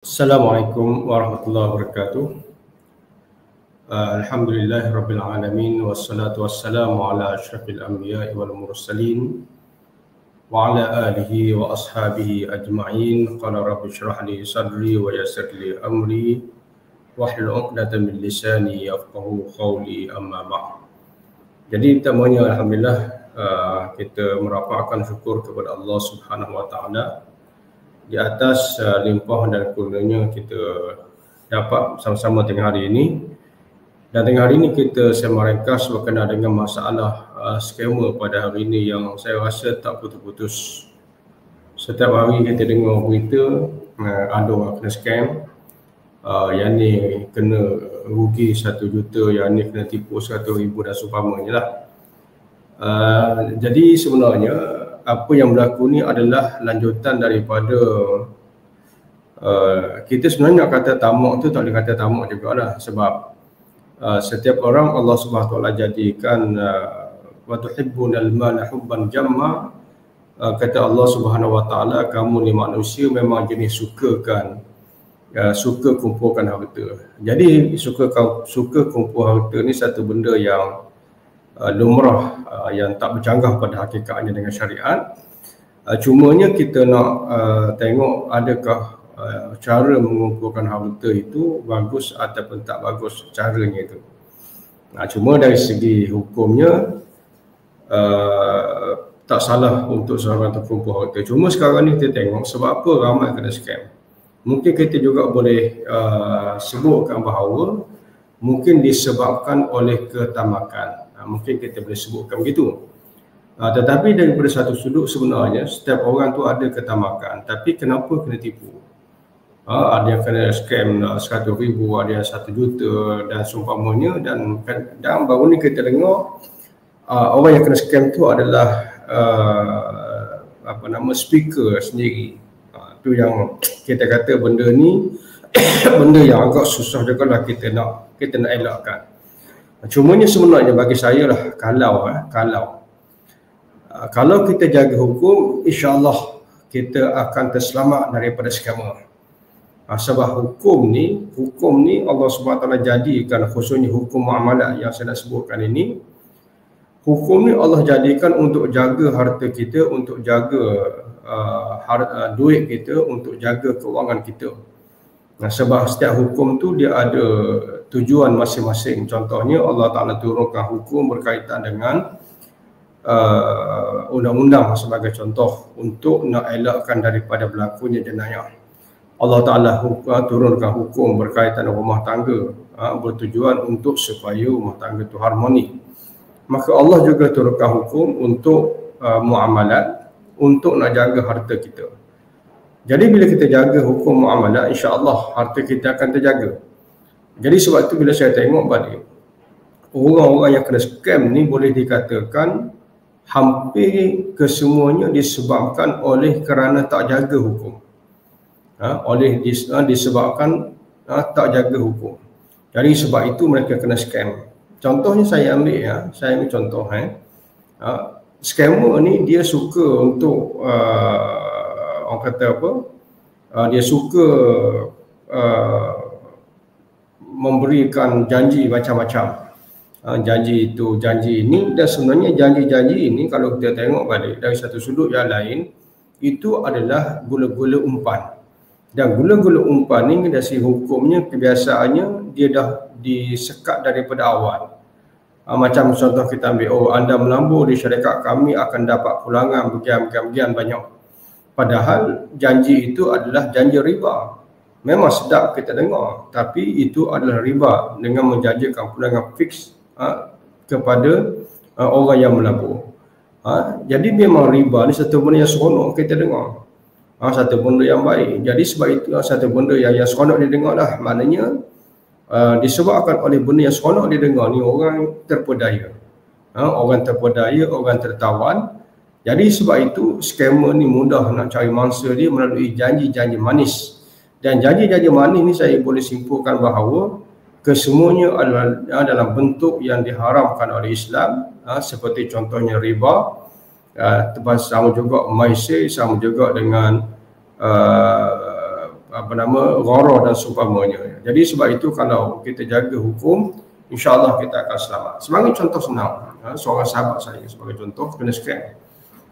Assalamualaikum warahmatullahi wabarakatuh. Alhamdulillah rabbil alamin wassalatu wassalamu ala asyrafil anbiya'i wal mursalin wa ala alihi wa ashabihi ajma'in. Qala rabbi shrah li sadri wa yassir li amri wahlul 'uqdatam min lisani yafqahu qawli, amma ba'd. Jadi pertamanya alhamdulillah kita merapatkan syukur kepada Allah Subhanahu wa taala di atas limpah dan kurnianya kita dapat sama-sama tengah hari ini. Dan tengah hari ini kita ringkas berkenaan dengan masalah skema pada hari ini yang saya rasa tak putus-putus. Setiap hari kita dengar berita ada orang kena scam, yang ni kena rugi 1 juta, yang ni kena tipu 100,000 dan seumpamanya lah. Jadi sebenarnya apa yang berlaku ni adalah lanjutan daripada kita sebenarnya nak kata tamak tu tak boleh kata tamak jugalah, sebab setiap orang Allah Subhanahu Wa Taala jadikan wa tuhibbunal mala hubban jamma. Kata Allah Subhanahu Wa Taala, kamu ni manusia memang jenis suka kumpulkan harta. Jadi suka kumpul harta ni satu benda yang lumrah, yang tak bercanggah pada hakikatnya dengan syariat. Cumanya kita nak tengok adakah cara mengumpulkan harta itu bagus ataupun tak bagus caranya itu. Cuma dari segi hukumnya tak salah untuk seorang terkumpul harta. Cuma sekarang ni kita tengok sebab apa ramai kena scam. Mungkin kita juga boleh sebutkan bahawa mungkin disebabkan oleh ketamakan. Mungkin kita boleh sebutkan begitu. Tetapi daripada satu sudut sebenarnya setiap orang tu ada ketamakan, tapi kenapa kena tipu? Ada yang kena scam 100,000, ada yang 1 juta dan seumpamanya. Dan baru ni kita dengar orang yang kena scam tu adalah speaker sendiri. Tu yang kita kata benda ni benda yang agak susah juga lah kita nak elakkan. Cumanya sebenarnya bagi saya lah, kalau kita jaga hukum, insya-Allah kita akan terselamat daripada scammer. Sebab hukum ni Allah Subhanahu Taala jadikan, khususnya hukum muamalah yang saya nak sebutkan ini, hukum ni Allah jadikan untuk jaga harta kita, untuk jaga duit kita, untuk jaga keuangan kita. Sebab setiap hukum tu dia ada tujuan masing-masing. Contohnya Allah Ta'ala turunkan hukum berkaitan dengan undang-undang sebagai contoh untuk nak elakkan daripada berlakunya jenayah. Allah Ta'ala turunkan hukum berkaitan dengan rumah tangga, bertujuan untuk supaya rumah tangga itu harmoni. Maka Allah juga turunkan hukum untuk muamalat, untuk nak jaga harta kita. Jadi bila kita jaga hukum muamalah, insya-Allah harta kita akan terjaga. Jadi sebab itu bila saya tengok balik, orang-orang yang kena scam ni boleh dikatakan hampir kesemuanya disebabkan oleh kerana tak jaga hukum. Disebabkan tak jaga hukum. Jadi sebab itu mereka kena scam. Contohnya saya ambil contoh. Scammer ni dia suka untuk orang kata apa? Dia suka memberikan janji macam-macam. Janji ini, dan sebenarnya janji-janji ini kalau kita tengok balik dari satu sudut yang lain, itu adalah gula-gula umpan. Dan gula-gula umpan ni dari hukumnya kebiasaannya dia dah disekat daripada awal. Macam contoh kita ambil, anda melambur di syarikat kami akan dapat pulangan bagian banyak. Padahal janji itu adalah janji riba. Memang sedap kita dengar, tapi itu adalah riba dengan menjanjikan pulangan fix kepada orang yang melabur. Jadi memang riba ni satu benda yang seronok kita dengar. Satu benda yang baik. Jadi sebab itu satu benda yang seronok didengar lah. Maknanya disebabkan oleh benda yang seronok didengar ni, orang terpedaya. Orang tertawan. Jadi sebab itu scammer ni mudah nak cari mangsa dia melalui janji-janji manis. Dan janji-janji manis ni saya boleh simpulkan bahawa kesemuanya adalah dalam bentuk yang diharamkan oleh Islam, seperti contohnya riba, sama juga maisir, sama juga dengan ghara dan seumpamanya. Jadi sebab itu kalau kita jaga hukum, insya-Allah kita akan selamat. Sebagai contoh senang, seorang sahabat saya sebagai contoh kena scam.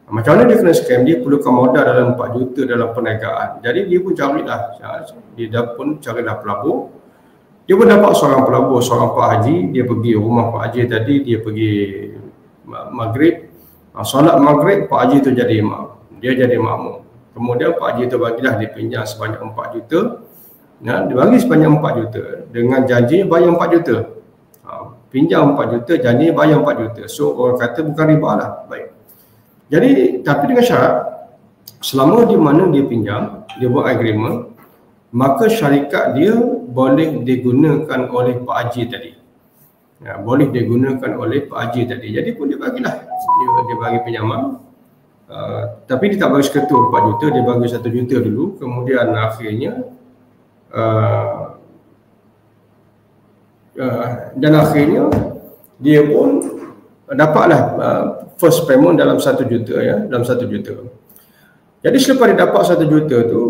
Macam mana dia kena scam? Dia perlukan modal dalam 4 juta dalam perniagaan. Jadi dia pun carilah, pelabur. Dia pun dapat seorang pelabur, seorang Pak Haji. Dia pergi rumah Pak Haji tadi, dia pergi maghrib. Solat maghrib, Pak Haji tu jadi imam. Dia jadi makmum. Kemudian Pak Haji tu bagilah dia pinjam sebanyak 4 juta. Dia bagi sebanyak 4 juta dengan janji bayar 4 juta. Pinjam 4 juta, janji bayar 4 juta. So orang kata bukan riba lah. Baik. Jadi tapi dengan syarat, selama di mana dia pinjam, dia buat agreement, maka syarikat dia boleh digunakan oleh Pak Haji tadi. Boleh digunakan oleh Pak Haji tadi. Jadi pun dia bagilah. Dia bagi pinjaman. Tapi dia tak bagi seketul 4 juta, dia bagi 1 juta dulu. Kemudian akhirnya dia pun dapatlah first payment dalam 1 juta, dalam 1 juta. Jadi selepas dia dapat 1 juta tu,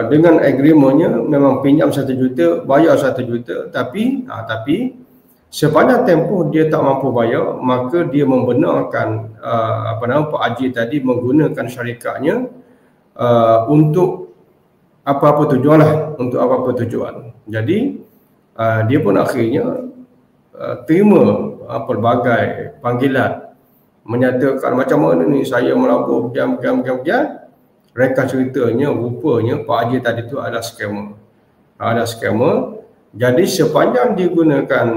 dengan agreementnya memang pinjam 1 juta, bayar 1 juta, tapi sepanjang tempoh dia tak mampu bayar, maka dia membenarkan Pak Haji tadi menggunakan syarikatnya untuk apa-apa tujuan lah, untuk apa-apa tujuan. Jadi dia pun akhirnya terima pelbagai panggilan menyatakan macam mana ni saya melabur jam. Reka ceritanya rupanya Pak Haji tadi tu adalah scammer. Jadi sepanjang dia gunakan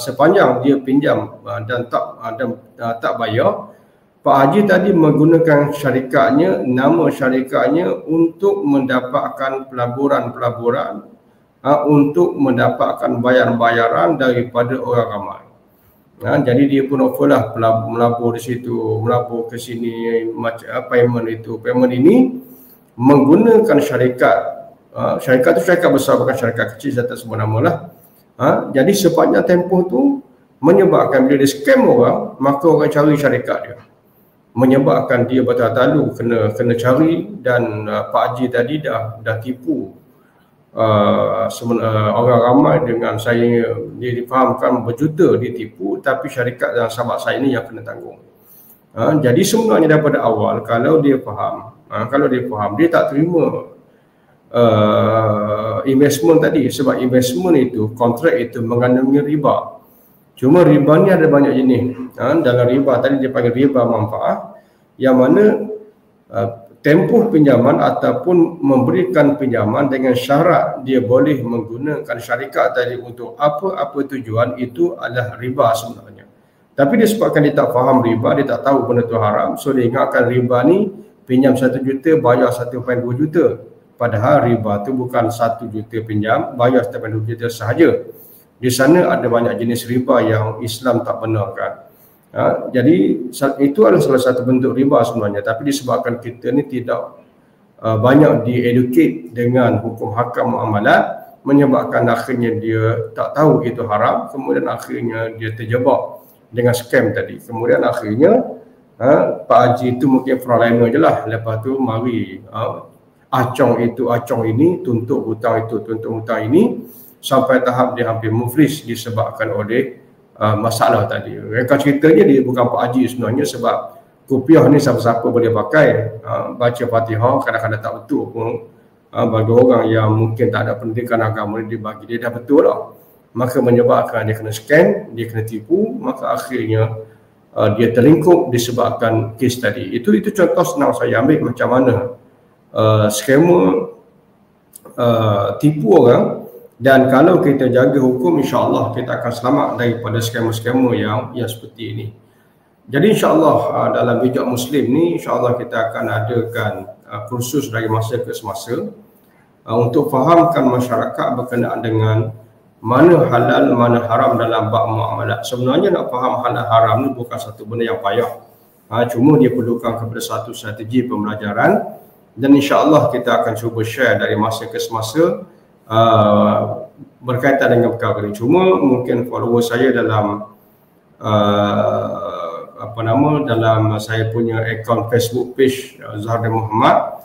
sepanjang dia pinjam dan tak bayar, Pak Haji tadi menggunakan syarikatnya, nama syarikatnya untuk mendapatkan pelaburan, untuk mendapatkan bayaran daripada orang ramai. Jadi dia pun offer lah melabur di situ, melabur ke sini, payment ini menggunakan syarikat. Syarikat tu syarikat besar, bukan syarikat kecil, saya tak sebut nama lah. Jadi sepanjang tempoh tu menyebabkan bila dia scam orang, maka orang cari syarikat dia. Menyebabkan dia bertalu kena cari, dan Pak Haji tadi dah tipu orang ramai dengan saya. Dia difahamkan berjuta ditipu, tapi syarikat dan sahabat saya ni yang kena tanggung. Jadi sebenarnya daripada awal kalau dia faham, dia tak terima investment tadi, sebab investment itu, kontrak itu mengandungi riba. Cuma riba ni ada banyak jenis. Dalam riba tadi dia panggil riba manfaat, yang mana tempoh pinjaman ataupun memberikan pinjaman dengan syarat dia boleh menggunakan syarikat tadi untuk apa-apa tujuan, itu adalah riba sebenarnya. Tapi disebabkan dia tak faham riba, dia tak tahu benda tu haram, so dia ingatkan riba ni pinjam 1 juta, bayar 1.2 juta. Padahal riba tu bukan 1 juta pinjam, bayar 1.2 juta sahaja. Di sana ada banyak jenis riba yang Islam tak benarkan. Jadi itu adalah salah satu bentuk riba sebenarnya. Tapi disebabkan kita ni tidak banyak dieducate dengan hukum hakam muamalat, menyebabkan akhirnya dia tak tahu itu haram, kemudian akhirnya dia terjebak dengan scam tadi. Kemudian akhirnya Pak Haji itu mungkin frontliner je lah. Lepas tu mari acong ini, tuntut hutang itu, tuntut hutang ini, sampai tahap dia hampir muflis disebabkan oleh masalah tadi. Mereka ceritanya dia bukan Pak Haji sebenarnya, sebab kopiah ni siapa-siapa boleh pakai. Baca Fatihah kadang-kadang tak betul pun. Bagi orang yang mungkin tak ada pendidikan agama, dia bagi dia dah betul lah. Maka menyebabkan dia kena scam, dia kena tipu, maka akhirnya dia terlingkup disebabkan kes tadi. Itu contoh senang saya ambil macam mana scammer tipu orang. Dan kalau kita jaga hukum, insya-Allah kita akan selamat daripada scammer-scammer yang seperti ini. Jadi insya-Allah dalam bijak Muslim ni, insya-Allah kita akan adakan kursus dari masa ke semasa untuk fahamkan masyarakat berkenaan dengan mana halal, mana haram dalam bab muamalat. Sebenarnya nak faham halal haram ni bukan satu benda yang payah. Cuma dia perlukan kepada satu strategi pembelajaran, dan insya-Allah kita akan cuba share dari masa ke semasa berkaitan dengan perkara ini. Cuma mungkin follower saya dalam dalam saya punya akaun Facebook page Zahra Muhammad,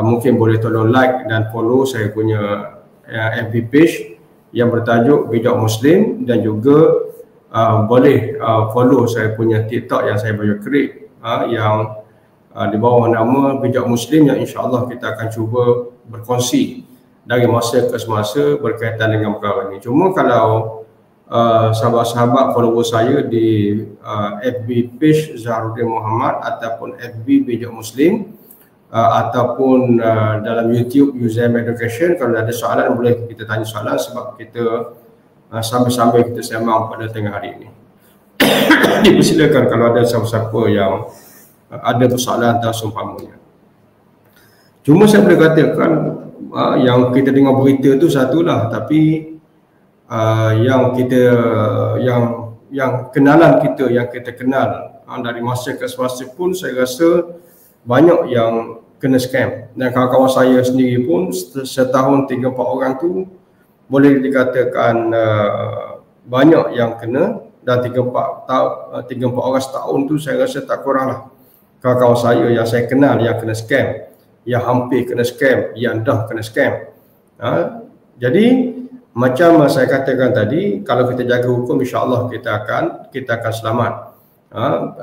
mungkin boleh tolong like dan follow saya punya FB page yang bertajuk Bijak Muslim, dan juga boleh follow saya punya TikTok yang saya baru create yang di bawah nama Bijak Muslim, yang insya-Allah kita akan cuba berkongsi dari masa ke semasa berkaitan dengan perkara ini. Cuma kalau sahabat-sahabat follower saya di FB page Zahrudin Muhammad ataupun FB Bijak Muslim ataupun dalam YouTube UZM Education, kalau ada soalan boleh kita tanya soalan, sebab kita sambil-sambil kita sembang pada tengah hari ini. Dipersilakan kalau ada siapa-siapa yang ada persoalan atau seumpamanya. Cuma saya boleh katakan yang kita dengar berita tu satulah, tapi yang kita yang kenalan kita yang kita kenal dari masa ke semasa pun saya rasa banyak yang kena scam, dan kawan-kawan saya sendiri pun setahun 3-4 orang tu boleh dikatakan banyak yang kena, dan 3-4 orang setahun tu saya rasa tak kurang lah kawan-kawan saya yang saya kenal yang kena scam, yang hampir kena scam, yang dah kena scam. Jadi macam saya katakan tadi, kalau kita jaga hukum, insya-Allah kita akan selamat.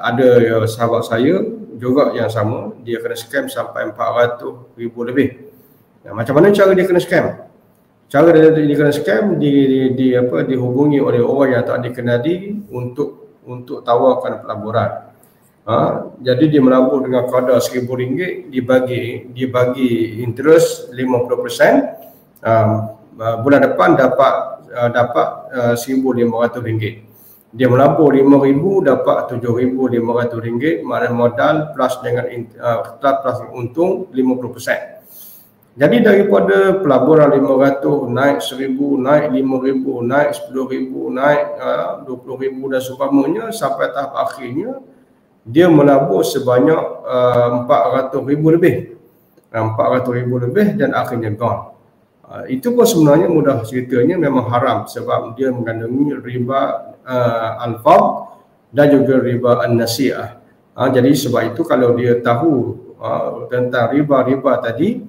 Ada sahabat saya juga yang sama, dia kena scam sampai 400,000 lebih. Macam mana cara dia kena scam? Cara dia kena scam, dihubungi oleh orang yang tak dikenali untuk tawarkan pelaburan. Jadi dia melabur dengan kadar RM1,000, dibagi interest 50%. Bulan depan dapat RM1,500. Dia melabur RM5,000 dapat RM7,500, maknanya modal plus dengan plus untung 50%. Jadi daripada pelaburan 500 naik 1,000, naik 5,000, naik 10,000, naik 20,000 dan seumpamanya, sampai tahap akhirnya dia melabur sebanyak 400,000 lebih. 400,000 lebih dan akhirnya gone. Itu pun sebenarnya mudah ceritanya memang haram, sebab dia mengandungi riba al-fadl dan juga riba an-nasi'ah. Jadi sebab itu kalau dia tahu tentang riba-riba tadi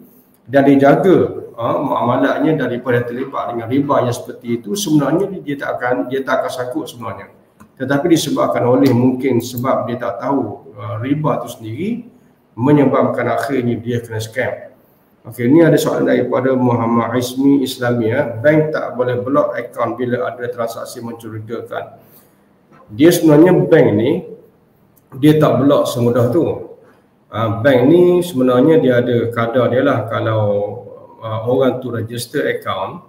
dan dijaga muamalatnya daripada terlibat dengan riba yang seperti itu, sebenarnya dia tak akan sakut sebenarnya. Tetapi disebabkan oleh mungkin sebab dia tak tahu riba itu sendiri, menyebabkan akhirnya dia kena scam. Okey, ini ada soalan daripada Muhammad Ismi Islamia. Bank tak boleh block akaun bila ada transaksi mencurigakan. Dia sebenarnya bank ni dia tak block semudah tu. Bank ni sebenarnya dia ada kadar dia lah. Kalau orang tu register akaun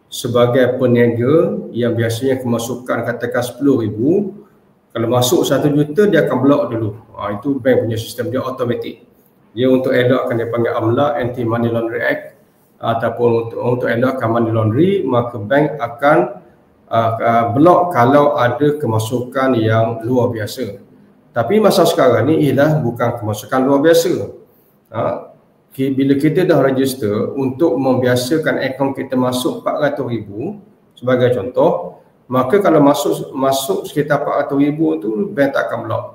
sebagai peniaga yang biasanya kemasukan katakan 10,000, kalau masuk 1 juta dia akan block dulu. Itu bank punya sistem dia automatik. Dia untuk elakkan dia panggil AMLA, Anti Money Laundering Act, ataupun untuk elakkan money laundry, maka bank akan block kalau ada kemasukan yang luar biasa. Tapi masa sekarang ni ialah bukan kemasukan luar biasa. Bila kita dah register untuk membiasakan akaun kita masuk 400,000 sebagai contoh, maka kalau masuk sekitar 400,000 tu bank tak akan block.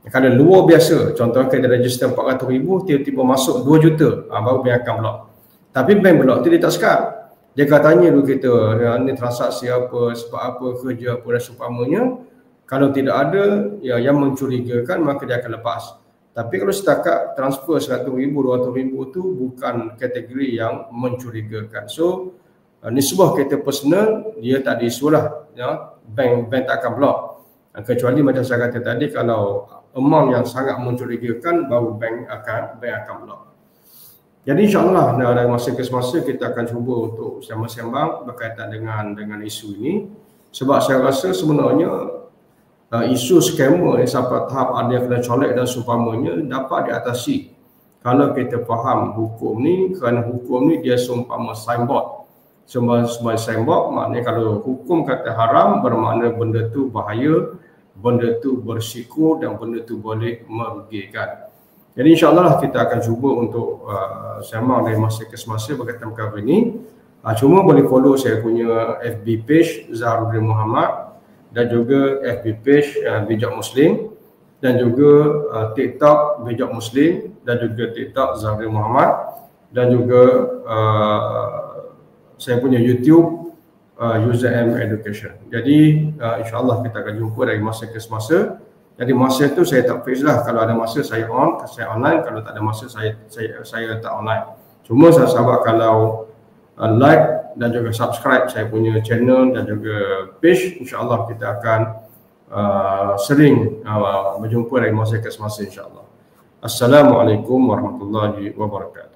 Kalau luar biasa, contohnya kita register 400,000, tiba-tiba masuk 2 juta, baru bank akan block. Tapi bank block tu dia tak sekat. Dia akan tanya dulu kita, ni transaksi apa, sebab apa, kerja apa dan seumpamanya. Kalau tidak ada yang mencurigakan, maka dia akan lepas. Tapi kalau setakat transfer 100,000, 200,000 tu bukan kategori yang mencurigakan. So, nisbah kita personal, dia tak ada isu lah. Bank tak akan block. Kecuali macam saya kata tadi, kalau amount yang sangat mencurigakan, baru bank akan block. Jadi insya-Allah dalam masa ke semasa kita akan cuba untuk sembang-sembang berkaitan dengan isu ini, sebab saya rasa sebenarnya isu scammer sampai tahap ada yang kena colek dan seumpamanya dapat diatasi kalau kita faham hukum ni, kerana hukum ni dia seumpama signboard. Semua signboard maknanya kalau hukum kata haram bermakna benda tu bahaya, benda tu berisiko dan benda tu boleh merugikan. Jadi insya-Allah kita akan cuba untuk sembang dari masa ke semasa berkaitan perkara ini. Cuma boleh follow saya punya FB page Zahrudin Muhammad dan juga FB page Bijak Muslim dan juga TikTok Bijak Muslim dan juga TikTok Zahrudin Muhammad. dan juga saya punya YouTube User M Education. Jadi insyaAllah kita akan jumpa dari masa ke semasa. Jadi masa tu saya tak fix lah. Kalau ada masa saya online, kalau tak ada masa saya tak online. Cuma sahabat-sahabat kalau like dan juga subscribe saya punya channel dan juga page, insyaAllah kita akan sering berjumpa dari masa ke semasa insyaAllah. Assalamualaikum warahmatullahi wabarakatuh.